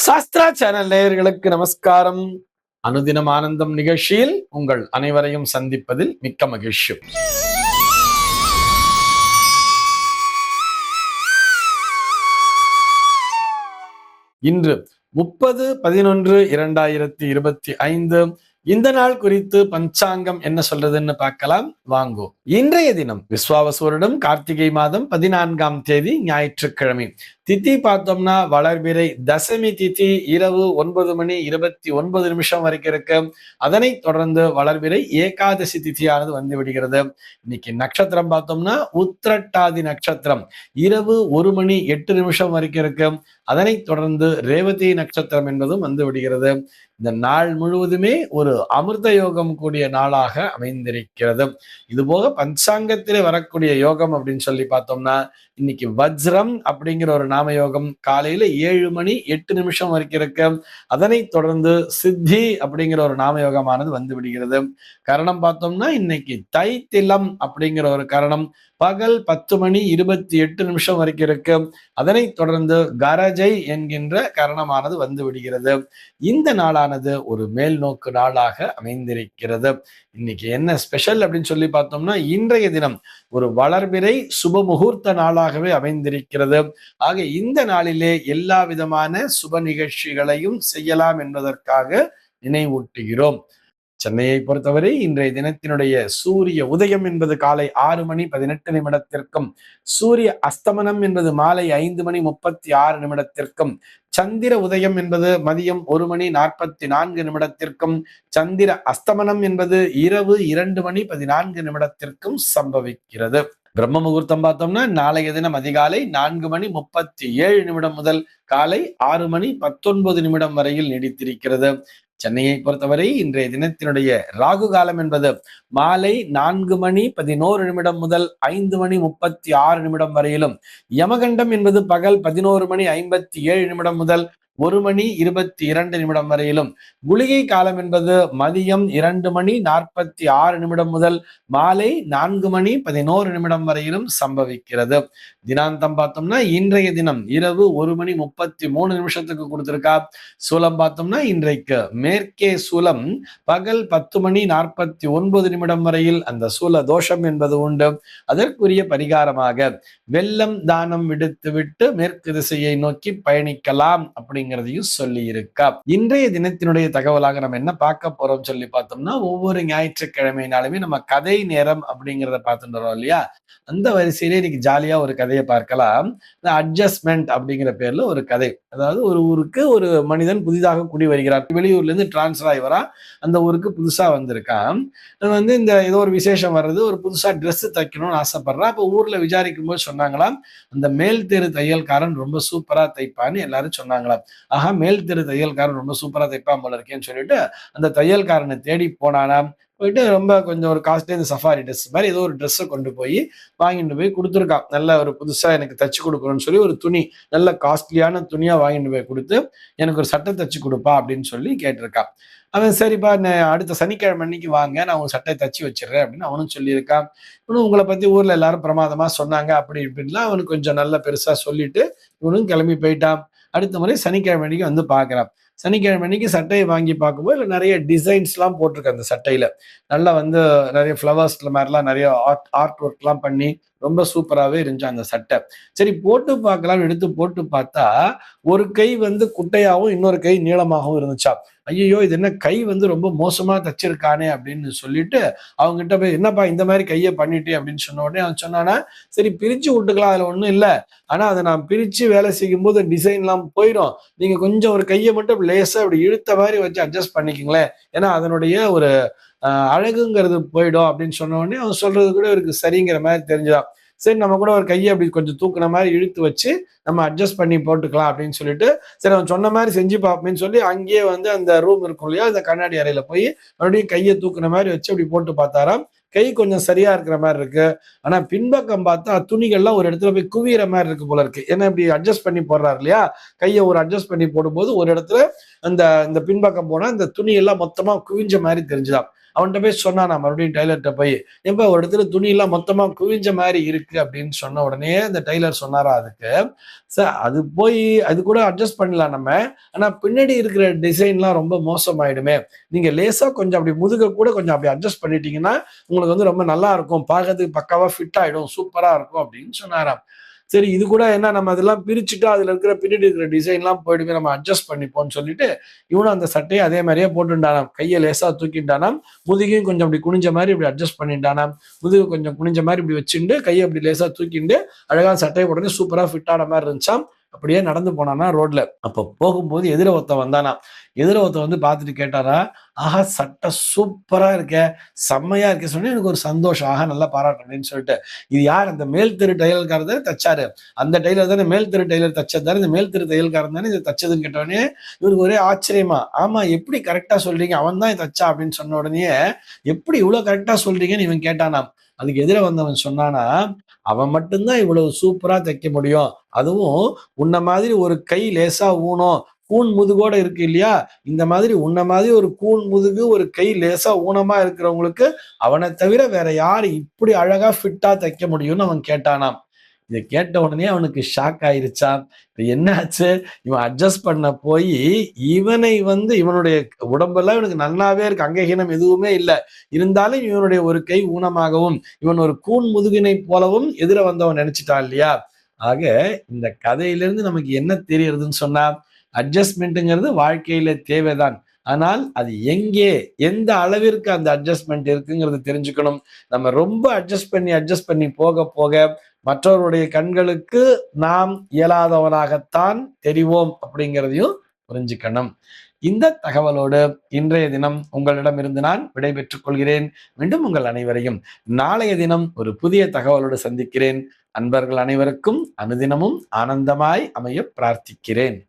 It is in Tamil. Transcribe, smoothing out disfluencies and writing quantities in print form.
சாஸ்திரா சேனல் நேயர்களுக்கு நமஸ்காரம். அனுதினம் ஆனந்தம் நிகழ்ச்சியில் உங்கள் அனைவரையும் சந்திப்பதில் மிக்க மகிழ்ச்சி. இன்று 30/11/2025 இந்த நாள் குறித்து பஞ்சாங்கம் என்ன சொல்றதுன்னு பார்க்கலாம் வாங்கோ. இன்றைய தினம் விஸ்வாவசு வருடம் கார்த்திகை மாதம் 14ஆம் தேதி ஞாயிற்றுக்கிழமை. திதி பார்த்தோம்னா வளர்பிறை தசமி திதி இரவு 9:29 வரைக்கும் இருக்கு. அதனை தொடர்ந்து வளர்பிறை ஏகாதசி திதியானது வந்து விடுகிறது. இன்னைக்கு நட்சத்திரம் பார்த்தோம்னா உத்திரட்டாதி நட்சத்திரம் இரவு 1:08 வரைக்கும் இருக்கு. அதனை தொடர்ந்து ரேவதி நட்சத்திரம் என்பதும் வந்து விடுகிறது. இந்த நாள் முழுவதுமே ஒரு அமிர்த யோகம் கூடிய நாளாக அமைந்திருக்கிறது. இது போக பஞ்சாங்கத்திலே வரக்கூடிய யோகம் அப்படின்னு சொல்லி பார்த்தோம்னா இன்னைக்கு வஜ்ரம் அப்படிங்கிற ஒரு நாம யோகம் காலையில 7:08 வரைக்கும் இருக்கு. அதனை தொடர்ந்து சித்தி அப்படிங்கிற ஒரு நாம யோகமானது வந்து விடுகிறது. கரணம் பார்த்தோம்னா இன்னைக்கு தைத்திலம் அப்படிங்கிற ஒரு கரணம் பகல் 10:28 வரைக்கும் இருக்கு. அதனை தொடர்ந்து கரஜை என்கின்ற கரணமானது வந்து விடுகிறது. இந்த நாளானது ஒரு மேல் நோக்கு நாளாக அமைந்திருக்கிறது. இன்னைக்கு என்ன ஸ்பெஷல் அப்படின்னு சொல்லி பார்த்தோம்னா இன்றைய தினம் ஒரு வளர்பிறை சுப முகூர்த்த நாளாகவே அமைந்திருக்கிறது. ஆக இந்த நாளிலே எல்லா விதமான சுப நிகழ்ச்சிகளையும் செய்யலாம் என்பதற்காக நினைவூட்டுகிறோம். சென்னையை பொறுத்தவரை இன்றைய தினத்தினுடைய சூரிய உதயம் என்பது காலை 6:18 சூரிய அஸ்தமனம் என்பது மாலை 5:36 சந்திர உதயம் என்பது மதியம் 1:44 சந்திர அஸ்தமனம் என்பது இரவு 2:14 சம்பவிக்கிறது. பிரம்ம முகூர்த்தம் பார்த்தோம்னா நாளைய தினம் அதிகாலை 4:37 முதல் காலை 6:19 வரையில் நீடித்திருக்கிறது. சென்னையை பொறுத்தவரை இன்றைய தினத்தினுடைய ராகு காலம் என்பது மாலை 4:11 முதல் 5:36 வரையிலும், யமகண்டம் என்பது பகல் 11:57 முதல் 1:22 வரையிலும், குளிகை காலம் என்பது மதியம் 2:46 முதல் மாலை 4:11 வரையிலும் சம்பவிக்கிறது. தினாந்தம் பார்த்தோம்னா இன்றைய தினம் இரவு 1:33 கொடுத்திருக்கா. சூலம் பார்த்தோம்னா இன்றைக்கு மேற்கே சூலம் பகல் 10:49 வரையில் அந்த சூல தோஷம் என்பது உண்டு. அதற்குரிய பரிகாரமாக வெள்ளம் தானம் விடுத்துவிட்டு மேற்கு திசையை நோக்கி பயணிக்கலாம் அப்படிங்கிறதையும் சொல்லி இருக்கா. இன்றைய தினத்தினுடைய தகவலாக நம்ம என்ன பார்க்க போறோம் சொல்லி பார்த்தோம்னா ஒவ்வொரு ஞாயிற்றுக்கிழமைனாலுமே நம்ம கதை நேரம் அப்படிங்கிறத பார்த்துட்டு வரோம் இல்லையா. அந்த வரிசையிலே இன்னைக்கு ஜாலியா ஒரு கதையை பார்க்கலாம். அட்ஜஸ்ட்மெண்ட் அப்படிங்கிற பேர்ல ஒரு கதை. அதாவது ஒரு ஊருக்கு ஒரு மனிதன் புதிதாக குடி வருகிறார். வெளியூர்ல இருந்து டிரான்ஸ்ஃபர் ஆகி வரா. அந்த ஊருக்கு புதுசா வந்திருக்கான். இந்த ஏதோ ஒரு விசேஷம் வர்றது, ஒரு புதுசா ட்ரெஸ் தைக்கணும்னு ஆசைப்படுறான். அப்ப ஊர்ல விசாரிக்கும் போது சொன்னாங்களாம், அந்த மேல் தெரு தையல்காரன் ரொம்ப சூப்பரா தைப்பான்னு எல்லாரும் சொன்னாங்களாம். ஆஹா, மேல் தெரு தையல்காரன் ரொம்ப சூப்பரா தைப்பான் போல இருக்கேன்னு சொல்லிட்டு அந்த தையல்காரனை தேடி போனானாம். போயிட்டு ரொம்ப கொஞ்சம் ஒரு காஸ்ட்லி இந்த சஃபாரி ட்ரெஸ் மாதிரி ஏதோ ஒரு ட்ரெஸ்ஸை கொண்டு போய் வாங்கிட்டு போய் கொடுத்துருக்கான். நல்ல ஒரு புதுசா எனக்கு தச்சு கொடுக்கணும்னு சொல்லி ஒரு துணி, நல்ல காஸ்ட்லியான துணியா வாங்கிட்டு போய் கொடுத்து எனக்கு ஒரு சட்டை தச்சு கொடுப்பா அப்படின்னு சொல்லி கேட்டிருக்கான். அவன் சரிப்பா அடுத்த சனிக்கிழமை அன்னைக்கு வாங்க, நான் உங்க சட்டையை தச்சு வச்சிடுறேன் அப்படின்னு அவனும் சொல்லியிருக்கான். இவனும் உங்களை பத்தி ஊர்ல எல்லாரும் பிரமாதமா சொன்னாங்க அப்படி இப்படின்லாம் அவனுக்கு கொஞ்சம் நல்லா பெருசா சொல்லிட்டு இவனும் கிளம்பி போயிட்டான். அடுத்த முறை சனிக்கிழமை அன்னைக்கு வந்து பாக்குறான். சனிக்கிழமை அன்னைக்கு சட்டையை வாங்கி பார்க்கும்போது நிறைய டிசைன்ஸ் எல்லாம் போட்டிருக்கு அந்த சட்டையில. நல்லா நிறைய ஃப்ளவர்ஸ்ல மாதிரிலாம் நிறைய ஆர்ட் ஒர்க் எல்லாம் பண்ணி ரொம்ப சூப்பராகவே இருந்துச்சு அந்த சட்டை. சரி போட்டு பார்க்கலாம்னு எடுத்து போட்டு பார்த்தா ஒரு கை குட்டையாகவும் இன்னொரு கை நீளமாகவும் இருந்துச்சா. ஐயோ, இது என்ன கை ரொம்ப மோசமா தச்சிருக்கானே அப்படின்னு சொல்லிட்டு அவங்க கிட்ட போய் என்னப்பா இந்த மாதிரி கையை பண்ணிட்டே அப்படின்னு சொன்ன உடனே அவன் சொன்னானா, சரி பிரிச்சு விட்டுக்கலாம், அதுல ஒண்ணும் இல்லை, ஆனா அதை நான் பிரிச்சு வேலை செய்யும் போது டிசைன் எல்லாம் போயிடும், நீங்க கொஞ்சம் ஒரு கையை மட்டும் லேசா அப்படி இழுத்த மாதிரி வச்சு அட்ஜஸ்ட் பண்ணிக்கங்களேன், ஏன்னா அதனுடைய ஒரு அழகுங்கிறது போயிடும் அப்படின்னு சொன்ன உடனே அவன் சொல்றது கூட இவருக்கு சரிங்கிற மாதிரி தெரிஞ்சுதான். சரி நம்ம கூட ஒரு கையை அப்படி கொஞ்சம் தூக்குன மாதிரி இழுத்து வச்சு நம்ம அட்ஜஸ்ட் பண்ணி போட்டுக்கலாம் அப்படின்னு சொல்லிட்டு சரி அவன் சொன்ன மாதிரி செஞ்சு பார்ப்போம்னு சொல்லி அங்கேயே அந்த ரூம் இருக்கும் இல்லையா, அந்த கண்ணாடி அறையில போய் மறுபடியும் கையை தூக்குன மாதிரி வச்சு அப்படி போட்டு பார்த்தாராம். கை கொஞ்சம் சரியா இருக்கிற மாதிரி இருக்கு. ஆனா பின்பக்கம் பார்த்தா துணிகள்லாம் ஒரு இடத்துல போய் குவியற மாதிரி இருக்கு போல இருக்கு. ஏன்னா இப்படி அட்ஜஸ்ட் பண்ணி போடுறாரு இல்லையா, கையை ஒரு அட்ஜஸ்ட் பண்ணி போடும்போது ஒரு இடத்துல இந்த பின்பக்கம் போனா இந்த துணி எல்லாம் மொத்தமா குவிஞ்ச மாதிரி தெரிஞ்சுதான். அவன்கிட்ட போய் சொன்னானா மறுபடியும் டெய்லர்கிட்ட போய், "ஏன்பா ஒரு இடத்துல துணி எல்லாம் மொத்தமா குவிஞ்ச மாதிரி இருக்கு" அப்படின்னு சொன்ன உடனே அந்த டெய்லர் சொன்னாரா அதுக்கு, "சார் அது போய் அது கூட அட்ஜஸ்ட் பண்ணலாம் நம்ம. ஆனா பின்னாடி இருக்கிற டிசைன்லாம் ரொம்ப மோசமாயிடுமே. நீங்க லேசா கொஞ்சம் அப்படி முதுக கூட கொஞ்சம் அப்படி அட்ஜஸ்ட் பண்ணிட்டீங்கன்னா உங்களுக்கு வந்து ரொம்ப நல்லா இருக்கும். பார்க்கறதுக்கு பக்காவா ஃபிட் ஆயிடும். சூப்பரா இருக்கும்" அப்படின்னு சொன்னாராம். சரி இது கூட என்ன நம்ம அதெல்லாம் பிரிச்சுட்டா அதுல இருக்கிற பின்னாடி இருக்கிற டிசைன்லாம் போயிடுமே, நம்ம அட்ஜஸ்ட் பண்ணிப்போம்ன்னு சொல்லிட்டு, இவனும் அந்த சட்டைய அதே மாரியே போட்டுண்டானாம். கைய லேசா தூக்கிட்டானாம். முதுகையும் கொஞ்சம் அப்படி குனிஞ்ச மாரி இப்படி அட்ஜஸ்ட் பண்ணிட்டானாம். முதுகு கொஞ்சம் குனிஞ்ச மாரி இப்படி வச்சுண்டு, கைய அப்படி லேசா தூக்கிண்டு, அழகா சட்டைய போட்டோனே சூப்பரா ஃபிட் ஆன மாரி இருந்துச்சாம். அப்படியே நடந்து போனானா ரோட்ல. அப்ப போகும்போது எதிர ஒருத்தன் வந்தானாம். எதிர ஒருத்தன் வந்து பார்த்துட்டு கேட்டாரா, "ஆஹா! சட்டை சூப்பரா இருக்கே! செம்மையா இருக்கே!" சொன்னோனே எனக்கு ஒரு சந்தோஷம். ஆஹா! நல்லா பாராட்டுனேன்னு சொல்லிட்டு. இது யார் அந்த மேல் தெரு டைலர்காரர் தானே தச்சாரு. அந்த டெய்லர் தானே மேல் தெரு டெய்லர் தச்சது தானே, இந்த மேல் தெரு தையல்காரன் தானே இத தச்சதுன்னு கேட்டவுடனே, இவருக்கு ஒரே ஆச்சரியமா, "ஆமா எப்படி கரெக்ட்டா சொல்றீங்க? அவன் தான் தச்சான்" அப்படின்னு சொன்ன உடனேயே, "எப்படி இவ்ளோ கரெக்ட்டா சொல்றீங்கன்னு?" இவன் கேட்டானாம். அதுக்கு எதிர வந்தவன் சொன்னானா, "அவன் மட்டும் தான் இவ்வளவு சூப்பரா தைக்க முடியும். அதுவும் உன்ன மாதிரி ஒரு கை லேசா ஊனம், கூன் முதுகோட இருக்கு இல்லையா? இந்த மாதிரி உன்ன மாதிரி ஒரு கூன் முதுகு, ஒரு கை லேசா ஊனமா இருக்கிறவங்களுக்கு, அவனைத் தவிர வேற யாரு இப்படி அழகா ஃபிட்டா தைக்க முடியும்னு" அவன் கேட்டானாம். இத கேட்ட உடனே அவனுக்கு ஷாக் ஆயிருச்சாம். இப்ப என்ன ஆச்சு? இவன் அட்ஜஸ்ட் பண்ண போயி, இவனை வந்து இவனுடைய உடம்பெல்லாம் இவனுக்கு நல்லாவே இருக்கு. அங்கஹீனம் எதுவுமே இல்ல. இருந்தாலும் இவனுடைய ஒரு கை ஊனமாகவும், இவன் ஒரு கூன் முதுகினைப் போலவும் எதிர வந்தவன் நெனச்சுட்டான் இல்லையா? ஆக இந்த கதையிலிருந்து நமக்கு என்ன தெரியறதுன்னு சொன்னா, அட்ஜஸ்ட்மென்ட்ங்கிறது வாழ்க்கையில தேவைதான். ஆனால் அது எங்கே, எந்த அளவிற்கு அந்த அட்ஜஸ்ட்மென்ட் இருக்குங்கிறத தெரிஞ்சுக்கணும். நம்ம ரொம்ப அட்ஜஸ்ட் பண்ணி போக போக மற்றவருடைய கண்களுக்கு நாம் இயலாதவனாகத்தான் தெரிவோம் அப்படிங்கிறதையும் புரிஞ்சுக்கணும். இந்த தகவலோடு இன்றைய தினம் உங்களிடமிருந்து நான் விடைபெற்றுக் கொள்கிறேன். மீண்டும் உங்கள் அனைவரையும் நாளைய தினம் ஒரு புதிய தகவலோடு சந்திக்கிறேன். அன்பர்கள் அனைவருக்கும் அனுதினமும் ஆனந்தமாய் அமைய பிரார்த்திக்கிறேன்.